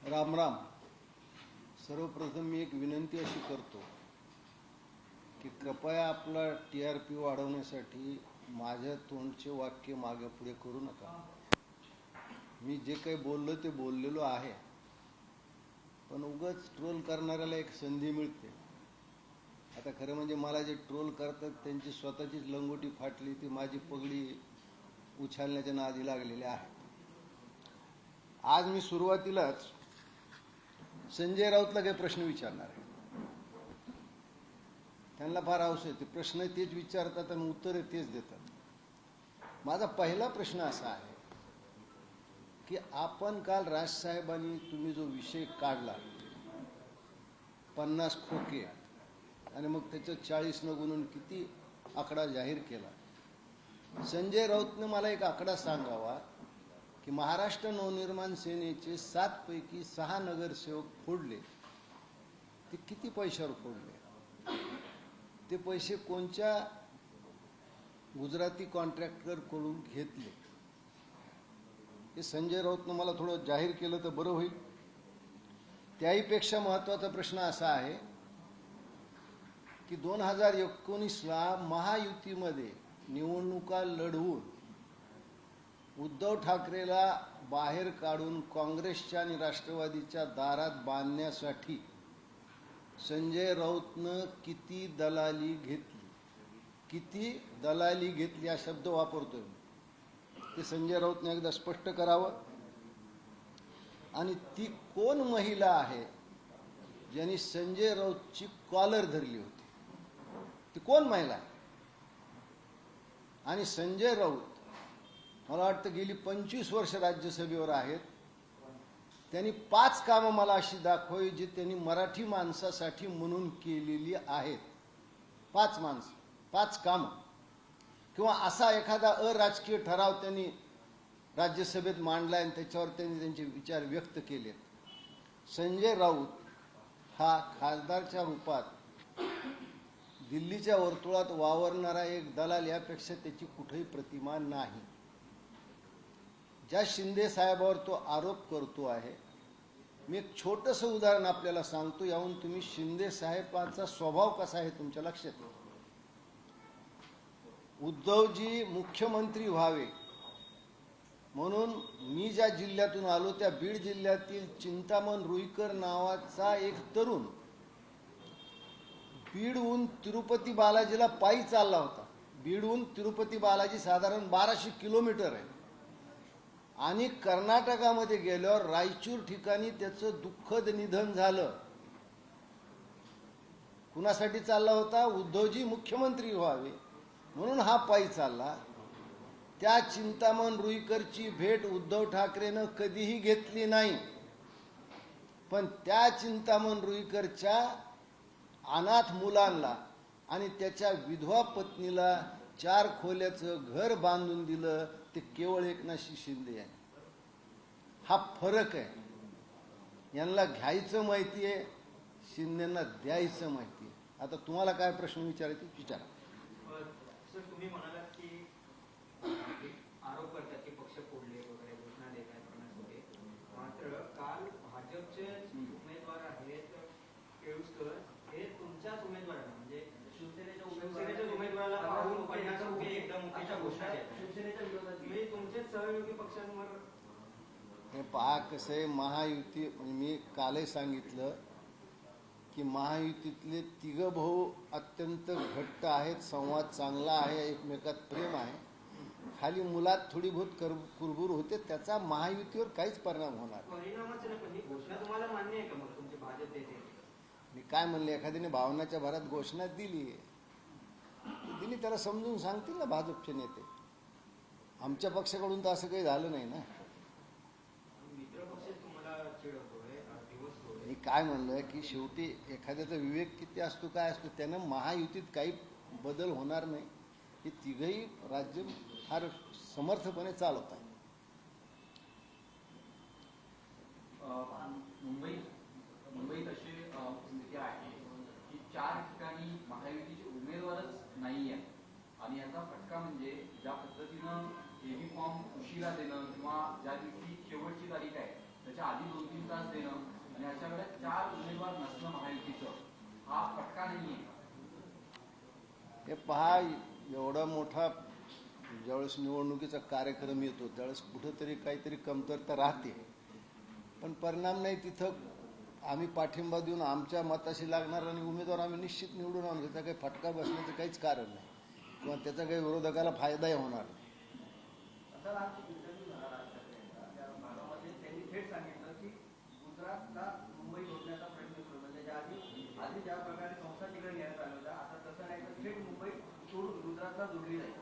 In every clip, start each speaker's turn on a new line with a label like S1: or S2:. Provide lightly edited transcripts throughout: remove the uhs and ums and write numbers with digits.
S1: राम राम. सर्वप्रथम मी एक विनंती अशी करतो की कृपया आपला TRP वाढवण्यासाठी माझ्या तोंडचे वाक्य मागे पुढे करू नका. मी जे काही बोललो ते बोललेलो आहे, पण उगाच ट्रोल करणाऱ्याला एक संधी मिळते. आता खरं म्हणजे मला जे ट्रोल करतात त्यांची स्वतःचीच लंगोटी फाटली, ती माझी पगडी उछालण्याच्या नादी लागलेले आहे. आज मी सुरुवातीलाच संजय राऊतला काही प्रश्न विचारणार आहे. त्यांना फार हौस आहे, ते प्रश्न तेच विचारतात आणि उत्तरे तेच देतात. माझा पहिला प्रश्न असा आहे की आपण काल राजसाहेबांनी तुम्ही जो विषय काढला 50 खोके आणि मग त्याचं 40 न गुणून किती आकडा जाहीर केला. संजय राऊतने मला एक आकडा सांगावा की महाराष्ट्र नवनिर्माण सेनेचे 7 पैकी 6 नगरसेवक फोडले, ते किती पैशावर फोडले, ते पैसे कोणत्या गुजराती कॉन्ट्रॅक्टर कडून घेतले, हे संजय राऊतने मला थोडं जाहीर केलं तर बरं होईल. त्याहीपेक्षा महत्त्वाचा प्रश्न असा आहे की 2019ला महायुतीमध्ये निवडणुका लढवून उद्धव ठाकरेला बाहेर काढून काँग्रेसच्या आणि राष्ट्रवादीच्या दारात बांधण्यासाठी संजय राऊतनं किती दलाली घेतली, किती दलाली घेतली हा शब्द वापरतोय मी, ते संजय राऊतने एकदा स्पष्ट करावं. आणि ती कोण महिला आहे ज्यांनी संजय राऊतची कॉलर धरली होती, ती कोण महिला आहे? आणि संजय राऊत मला वाटतं गेली 25 वर्ष राज्यसभेवर आहेत. त्यांनी 5 कामं मला अशी दाखवली जी त्यांनी मराठी माणसासाठी म्हणून केलेली आहेत. 5 कामं किंवा असा एखादा अराजकीय ठराव त्यांनी राज्यसभेत मांडला आणि त्याच्यावर त्यांनी त्यांचे विचार व्यक्त केलेत. संजय राऊत हा खासदारच्या रूपात दिल्लीच्या वर्तुळात वावरणारा एक दलाल यापेक्षा त्याची कुठेही प्रतिमा नाही. ज्या शिंदे साहेबावर तो आरोप करतो आहे, मी एक छोटंसं उदाहरण आपल्याला सांगतो, याहून तुम्ही शिंदे साहेबांचा स्वभाव कसा आहे तुमच्या लक्षात येईल. उद्धवजी मुख्यमंत्री व्हावे म्हणून मी ज्या जिल्ह्यातून आलो त्या बीड जिल्ह्यातील चिंतामण रुईकर नावाचा एक तरुण बीडहून तिरुपती बालाजीला पायी चालला होता. बीडहून तिरुपती बालाजी साधारण 1200 किलोमीटर आहे. आणि कर्नाटकामध्ये गेल्यावर रायचूर ठिकाणी त्याचं दुःखद निधन झालं. कुणासाठी चालला होता? उद्धवजी मुख्यमंत्री व्हावे म्हणून हा पायी चालला. त्या चिंतामण रुईकरची भेट उद्धव ठाकरेनं कधीही घेतली नाही, पण त्या चिंतामण रुईकरच्या अनाथ मुलांना आणि त्याच्या विधवा पत्नीला 4 खोल्याचं घर बांधून दिलं, ते केवळ एकनाथ शिंदे आहे. हा फरक आहे. यांना घ्यायचं माहिती आहे, शिंदेंना द्यायचं माहिती आहे. आता तुम्हाला काय प्रश्न विचारायचे विचारा.
S2: सर, तुम्ही म्हणालात की आरोप करतात की पक्ष फोडले वगैरे घोषणा देत आहेत करण्यासाठी, मात्र काल भाजपचे उमेदवार आहेत केळुसकर हे तुमच्याच उमेदवारांना म्हणजे शिवसेनेच्या उमेदवाराला पाहून 50 खोके एकदम मुख्यच्या घोषणा देतात. शिवसेनेच्या विरोधात म्हणजे तुमचे सहयोगी पक्षांवर
S1: हे पहा कसं आहे. महायुती म्हणजे मी कालही सांगितलं की महायुतीतले 3 भाऊ अत्यंत घट्ट आहेत, संवाद चांगला आहे, एकमेकात प्रेम आहे. खाली मुलात थोडी बहुत कुरबुर होते, त्याचा महायुतीवर काहीच परिणाम होणार.
S2: परिणामच नाही. पण ही घोषणा तुम्हाला मान्य आहे का मग तुमचे भाजप देते?
S1: मी काय म्हणले, एखाद्याने भावनाच्या भरात घोषणा दिली, त्याला समजून सांगतील ना भाजपचे नेते. आमच्या पक्षाकडून तर असं काही झालं नाही ना. मी काय म्हणलं की शेवटी एखाद्याचा विवेक किती असतो, काय असतो, त्यानं महायुतीत काही बदल होणार नाही. हे 3घही राज्य फार समर्थपणे चालवत आहे.
S3: मुंबईत अशी स्थिती आहे की 4 ठिकाणी महायुतीचे उमेदवारच नाही आहे. आणि याचा फटका म्हणजे ज्या पद्धतीनं एबी फॉर्म उशिरा देणं किंवा ज्या दिवशी शेवटची तारीख आहे त्याच्या आधी 2-3 तास देणं अशा वेळेस 4 उमेदवार नसणं महायुतीचं हा फटका नाहीये.
S1: हे पहा, एवढा मोठा ज्यावेळेस निवडणुकीचा कार्यक्रम येतो त्यावेळेस कुठंतरी काहीतरी कमतरता राहते, पण परिणाम नाही. तिथं आम्ही पाठिंबा देऊन आमच्या मताशी लागणार आणि उमेदवार आम्ही निश्चित निवडून आणू. त्याचा काही फटका बसण्याचं काहीच कारण नाही किंवा त्याचा काही विरोधकाला फायदाही होणार नाही.
S2: आता आज इंटरव्ह्यू झाला राज ठाकरेंचा, त्या भागामध्ये त्यांनी थेट सांगितलं की गुजरातला मुंबई जोडण्याचा प्रयत्न सुरू, म्हणजे आधी ज्या प्रकारे संस्था तिकडे घेण्यात आलं होतं, आता तसं नाही तर थेट मुंबई सोडून गुजरातला जोडली जाईल.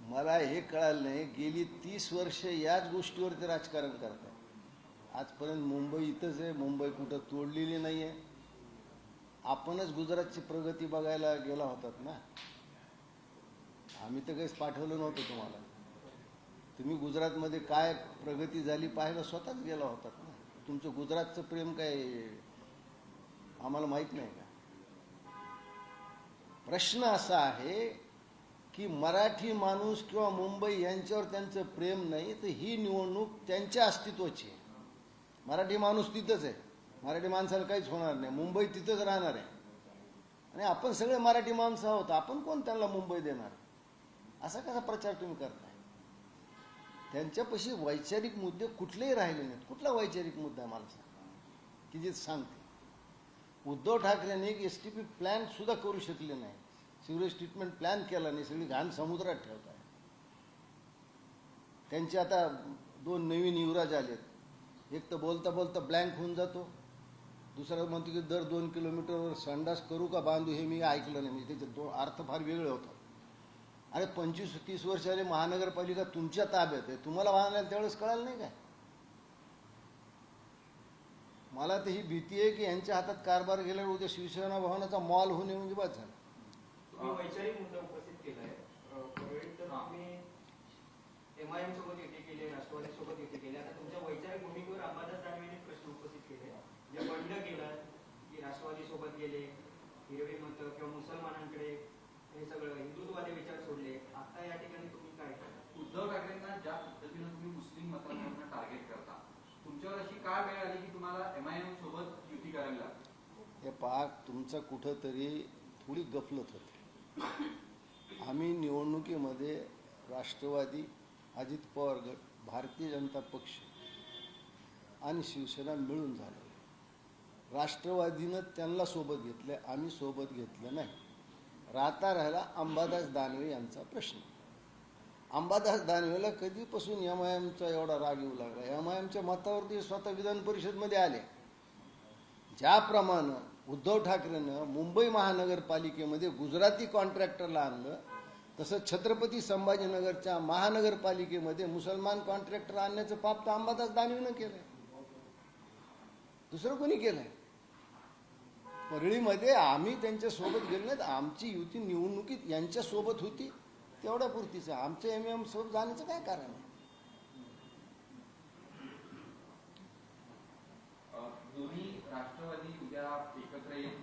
S1: मला हे कळालं नाही, गेली 30 वर्ष याच गोष्टीवरती राजकारण करतात. आजपर्यंत मुंबई इथंच आहे, मुंबई कुठं तोडलेली नाही आहे. आपणच गुजरातची प्रगती बघायला गेला होतात ना. आम्ही तर काहीच पाठवलं नव्हतं तुम्हाला. तुम्ही गुजरातमध्ये काय प्रगती झाली पाहायला स्वतःच गेला होतात ना. तुमचं गुजरातचं प्रेम काय आम्हाला माहीत नाही का? प्रश्न असा आहे की मराठी माणूस किंवा मुंबई यांच्यावर त्यांचं प्रेम नाही, तर ही निवडणूक त्यांच्या अस्तित्वाची आहे. मराठी माणूस तिथंच आहे, मराठी माणसाला काहीच होणार नाही, मुंबई तिथंच राहणार आहे आणि आपण सगळे मराठी माणसं आहोत. आपण कोण त्यांना मुंबई देणार? असा कसा प्रचार तुम्ही करताय? त्यांच्यापाशी वैचारिक मुद्दे कुठलेही राहिले नाहीत. कुठला वैचारिक मुद्दा आहे मला सांग की जे सांगते? उद्धव ठाकरेंनी एक STP प्लॅन सुद्धा करू शकले नाही, सिव्हरेज ट्रीटमेंट प्लॅन केला नाही, सगळी घाण समुद्रात ठेवत आहे. त्यांचे आता 2 नवीन युवराज आलेत. एक तर बोलता बोलता ब्लँक होऊन जातो, दुसरा म्हणतो की दर 2 किलोमीटरवर संडास करू का बांधू, हे मी ऐकलं नाही. म्हणजे त्याचे अर्थ फार वेगळे होतात. अरे 25-30 वर्ष आले महानगरपालिका तुमच्या ताब्यात आहे, तुम्हाला बांधायला त्यावेळेस कळालं नाही काय? मला तर ही भीती आहे की यांच्या हातात कारभार गेल्यावर उद्या शिवसेना भवनाचा मॉल होणे म्हणजे बस झालं.
S2: तुम्ही वैचारिक मुद्दा उपस्थित केलाय परळीत, तर तुम्ही MIM सोबत युती केली, राष्ट्रवादी सोबत युती केली. आता तुमच्या वैचारिक भूमिकेवर अंबादास दानवेने प्रश्न उपस्थित केले, जे बंड केलं की राष्ट्रवादी सोबत गेले, हिरवी मतं किंवा मुसलमानांकडे, हे सगळं हिंदुत्ववादी विचार सोडले. आता या ठिकाणी तुम्ही काय करता?
S3: उद्धव ठाकरेंना ज्या पद्धतीनं तुम्ही मुस्लिम मतदारांना टार्गेट करता, तुमच्यावर अशी काय वेळ आली की तुम्हाला MIM सोबत युती करावी लागली?
S1: हे पाक तुमचं कुठंतरी थोडी गफलत होते. आम्ही निवडणुकीमध्ये राष्ट्रवादी, अजित पवार गट, भारतीय जनता पक्ष आणि शिवसेना मिळून झाले. राष्ट्रवादीनं त्यांना सोबत घेतलं, आम्ही सोबत घेतलं नाही. राहिला अंबादास दानवे यांचा प्रश्न. अंबादास दानवेला कधीपासून MIMचा एवढा राग येऊ लागला? MIMच्या मतावरती स्वतः विधान परिषदमध्ये आले. ज्याप्रमाणे उद्धव ठाकरेनं मुंबई महानगरपालिकेमध्ये गुजराती कॉन्ट्रॅक्टरला आणलं, तसं छत्रपती संभाजीनगरच्या महानगरपालिकेमध्ये मुसलमान कॉन्ट्रॅक्टर आणण्याचं पाप तर अंबादास दानवेनं केलंय, दुसरं कोणी केलंय? परळीमध्ये आम्ही त्यांच्या सोबत गेलो नाहीत. आमची युती निवडणुकीत यांच्या सोबत होती, तेवढ्या पुरतीच. आमच्या MIM सोबत जाण्याचं काय कारण आहे?
S3: दोन्ही राष्ट्रवादी उद्या एकत्र येत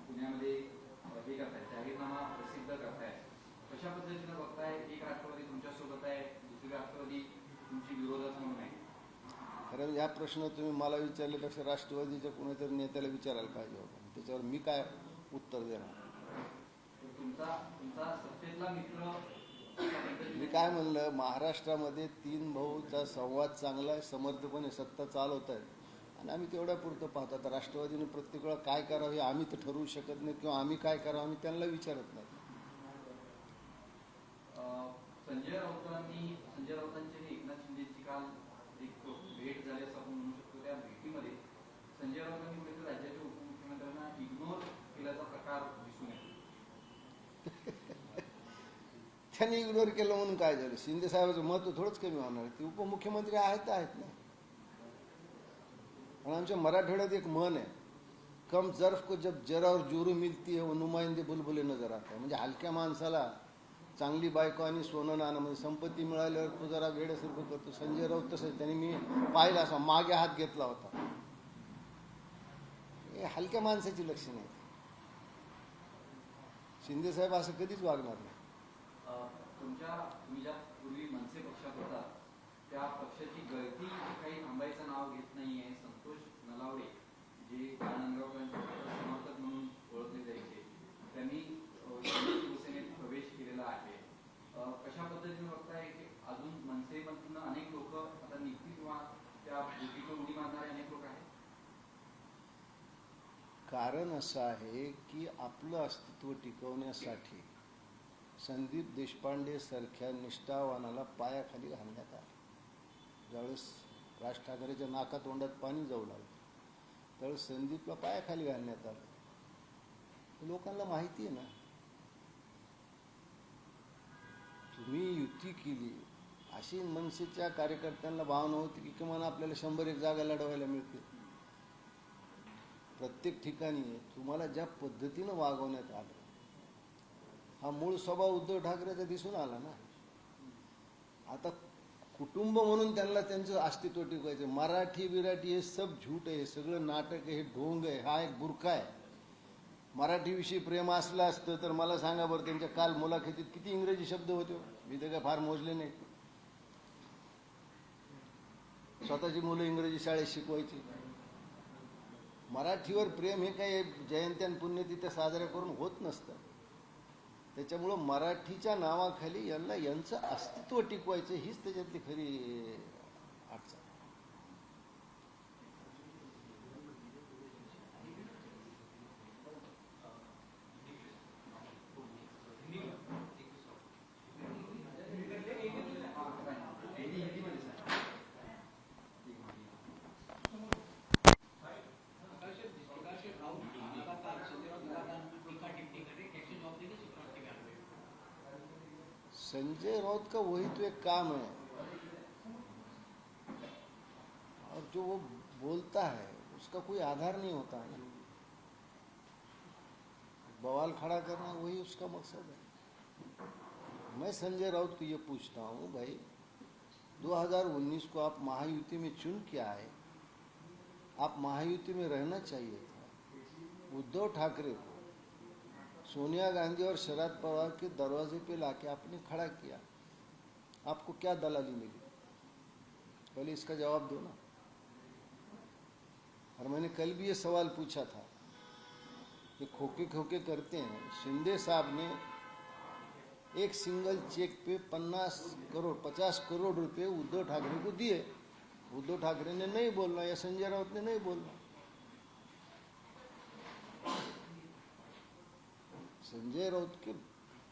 S3: पुण्यामध्ये हे करतायत, जाहीरनामा प्रसिद्ध करतायत. कशा पद्धतीनं बघताय? एक राष्ट्रवादी तुमच्या सोबत आहे, दुसरी राष्ट्रवादी तुमची विरोधात म्हणून आहे.
S1: खरं या प्रश्न तुम्ही मला विचारल्यापेक्षा राष्ट्रवादीच्या कोणीतरी नेत्याला विचारायला पाहिजे होतं. त्याच्यावर मी काय उत्तर देणार?
S3: तुमचा सत्तेतला मित्र,
S1: मी काय म्हणलं, महाराष्ट्रामध्ये 3 भाऊचा संवाद चांगला आहे, समर्थपणे सत्ता चालवत आहेत आणि आम्ही तेवढ्या पुरतं पाहतो. आता राष्ट्रवादीने प्रत्येक वेळा काय करावं हे आम्ही तर ठरवू शकत नाही किंवा आम्ही काय करावं आम्ही त्यांना विचारत नाही.
S3: संजय राऊतांची एकनाथ शिंदेची काल एक भेट झाली असं आपण म्हणू शकतो. त्या भेटीमध्ये संजय राऊतांनी कुठेतरी राज्याच्या उपमुख्यमंत्र्यांना इग्नोर केल्याचा प्रकार दिसून येतो.
S1: त्यांनी इग्नोर केलं म्हणून काय झालं? शिंदे साहेबांचं महत्व थोडंच कमी होणार? ते उपमुख्यमंत्री आहेत ना. पण आमच्या मराठवाड्यात एक म्हण आहे, कम जर्फ को जब जरा और जोरू मिलती है वो नुमाइंदे बुलबुले नजर आता है. म्हणजे हलक्या माणसाला चांगली बायको आणि सोनं नाणं म्हणजे संपत्ती मिळाल्यावर तो जरा वेड्यासारखं करतो. संजय राऊत तसं त्यांनी मी पाहिलं, असा मागे हात घेतला होता. हे हलक्या माणसाची लक्षणं आहेत. शिंदे साहेब असं कधीच वागणार नाही.
S3: तुम्ही ज्या पूर्वी मनसे पक्षात होता त्या पक्षाची गळती काही थांबायचं नाव घेत नाहीये. संतोष नलावडे जे बाळानंदगावकरांचे समर्थक म्हणून ओळखले जायचे, त्यांनी शिवसेनेत प्रवेश केलेला आहे. कशा पद्धतीने बघताय की अजून मनसेमधून अनेक लोक आता निघतील किंवा त्या युतीवर उडी मारणारे अनेक लोक आहेत?
S1: कारण असं आहे की आपलं अस्तित्व टिकवण्यासाठी संदीप देशपांडे सारख्या निष्ठावानाला पायाखाली घालण्यात आलं. ज्यावेळेस राज ठाकरेच्या नाकातोंडात पाणी जाऊ लागलं त्यावेळेस संदीपला पायाखाली घालण्यात आलं. लोकांना माहिती आहे ना, तुम्ही युती केली अशी मनसेच्या कार्यकर्त्यांना भावना होती की किमान आपल्याला 101 जागा लढवायला मिळतील. प्रत्येक ठिकाणी तुम्हाला ज्या पद्धतीनं वागवण्यात आलं, हा मूळ स्वभाव उद्धव ठाकरेचा दिसून आला ना. आता कुटुंब म्हणून त्यांना त्यांचं अस्तित्व टिकवायचं. मराठी बिराठी हे सब झूट आहे, सगळं नाटक आहे, हे ढोंग आहे, हा एक बुरखा आहे. मराठीविषयी प्रेम असलं असतं तर मला सांगा बरं, त्यांच्या काल मुलाखतीत किती इंग्रजी शब्द होते? मी तर काय फार मोजले नाही. स्वतःची मुलं इंग्रजी शाळेत शिकवायची. मराठीवर प्रेम हे काही जयंत्यान पुण्यतिथ्या साजऱ्या करून होत नसतं. त्याच्यामुळं मराठीच्या नावाखाली यांचं अस्तित्व टिकवायचं हीच त्याच्यातली खरी अडचण. संजय राउत का वही तो एक काम है, और जो वो बोलता है उसका कोई आधार नहीं होता है. बवाल खड़ा करना वही उसका मकसद है. मैं संजय राउत को ये पूछता हूँ, भाई 2019 को आप महायुति में चुन के आए, आप महायुति में रहना चाहिए था. उद्धव ठाकरे को सोनिया गांधी और शरद पवार के दरवाजे पे लाके आपने खड़ा किया, आपको क्या दलाली मिली? पहले इसका जवाब दो ना. और मैंने कल भी ये सवाल पूछा था कि खोके खोके करते हैं. शिंदे साहब ने एक सिंगल चेक पे 50 करोड़ रुपए उद्धव ठाकरे को दिए. उद्धव ठाकरे ने नहीं बोलना या संजय राउत ने नहीं बोलना. संजय राउत के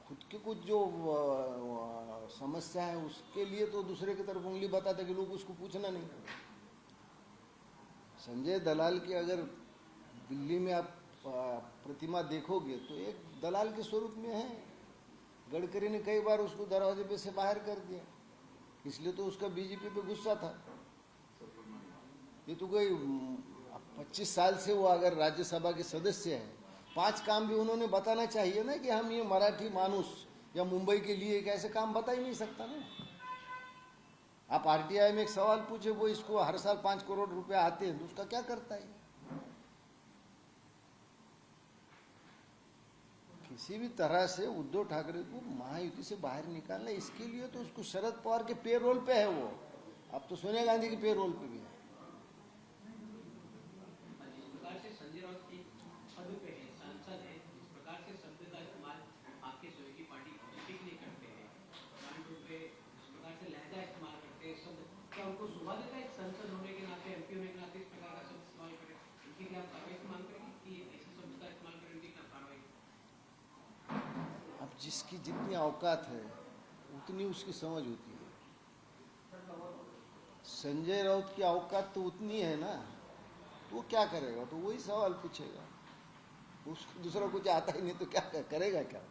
S1: खुद के कुछ जो समस्या है उसके लिए तो दूसरे की तरफ उंगली बताते कि लोग उसको पूछना नहीं. संजय दलाल की अगर दिल्ली में आप प्रतिमा देखोगे तो एक दलाल के स्वरूप में है. गडकरी ने कई बार उसको दरवाजे पे से बाहर कर दिया, इसलिए तो उसका बीजेपी पे गुस्सा था. ये तो कोई 25 साल से वो अगर राज्यसभा के सदस्य है, 5 काम भी उन्होंने बताना चाहिए ना कि हम ये मराठी मानुस या मुंबई के लिए एक ऐसे काम बता ही नहीं सकता ना. आप आरटीआई में एक सवाल पूछे, वो इसको हर साल 5 करोड़ रुपए आते हैं तो उसका क्या करता है? किसी भी तरह से उद्धव ठाकरे को महायुति से बाहर निकालना, इसके लिए तो उसको शरद पवार के पेरोल पे है वो. अब तो सोनिया गांधी के पेरोल पे भी है.
S4: जिस प्रकार से संजय राउत की पद पे है, सांसद है, जिस प्रकार से शब्द का इस्तेमाल आपके सहयोगी पार्टी बीजेपी के लिए करते हैं, पे जिस प्रकार से लहजा इस्तेमाल करते हैं शब्द, क्या उनको शोभा देता है संसद होने के नाते, एमपी होने के नाते इस प्रकार का शब्द इस्तेमाल करें? इनके लिए आप कार्रवाई की मांग करेंगे कि ऐसे शब्द का इस्तेमाल करें, उनकी कार्रवाई?
S1: अब जिसकी जितनी औकात है उतनी उसकी समझ होती है. संजय राउत की औकात तो उतनी है ना, तो वो क्या करेगा? तो वही सवाल पूछेगा. उसको दूसरा कुछ आता ही नहीं तो क्या करेगा क्या?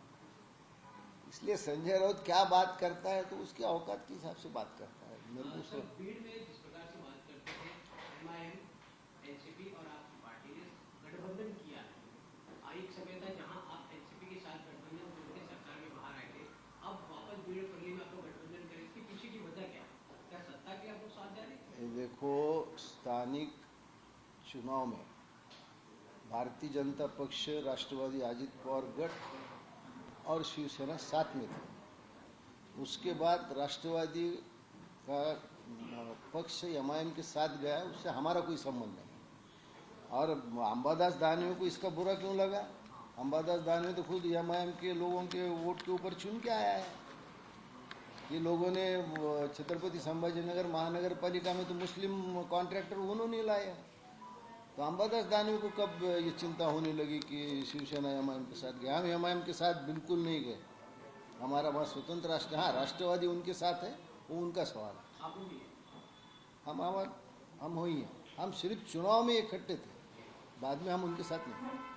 S1: इसलिए संजय राउत क्या बात करता है तो उसकी औकात के हिसाब से बात करता है. मेरे को
S4: भीड़ में जिस प्रकार से बात करते हैं, एमआईएम, एनसीपी और आपकी पार्टी ने गठबंधन किया है. एक समय था जहां आप एनसीपी के साथ गठबंधन करके सरकार में बाहर आए थे, अब वापस भीड़ पड़ने में आपको गठबंधन करें, इसके पीछे की वजह क्या? क्या सत्ता के आप लोग साथ जा रहे हैं?
S1: देखो, स्थानिक चुनाव में भारतीय जनता पक्ष, राष्ट्रवादी अजित पवार गठ और शिवसेना साथ में थे. उसके बाद राष्ट्रवादी का पक्ष एमआईएम के साथ गया उससे हमारा कोई संबंध नहीं। और अंबादास दानवे को इसका बुरा क्यों लगा? अंबादास दानवे तो खुद एमआईएम के लोगों के वोट के ऊपर चुन के आया है। ये लोगों ने छत्रपति संभाजीनगर महानगर पालिका में तो मुस्लिम कॉन्ट्रैक्टर उन्होंने लाया। तो अंबादास दानवे को कब ये चिंता होने लगी कि शिवसेना एमआईएम के साथ गया? हम एमआईएम के साथ बिल्कुल नहीं गए। हमारा वहाँ स्वतंत्र राष्ट्र, हाँ राष्ट्रवादी उनके साथ है, वो उनका सवाल है।
S4: आप होंगे
S1: हम हो ही हैं। हम सिर्फ चुनाव में इकट्ठे थे, बाद में हम उनके साथ नहीं।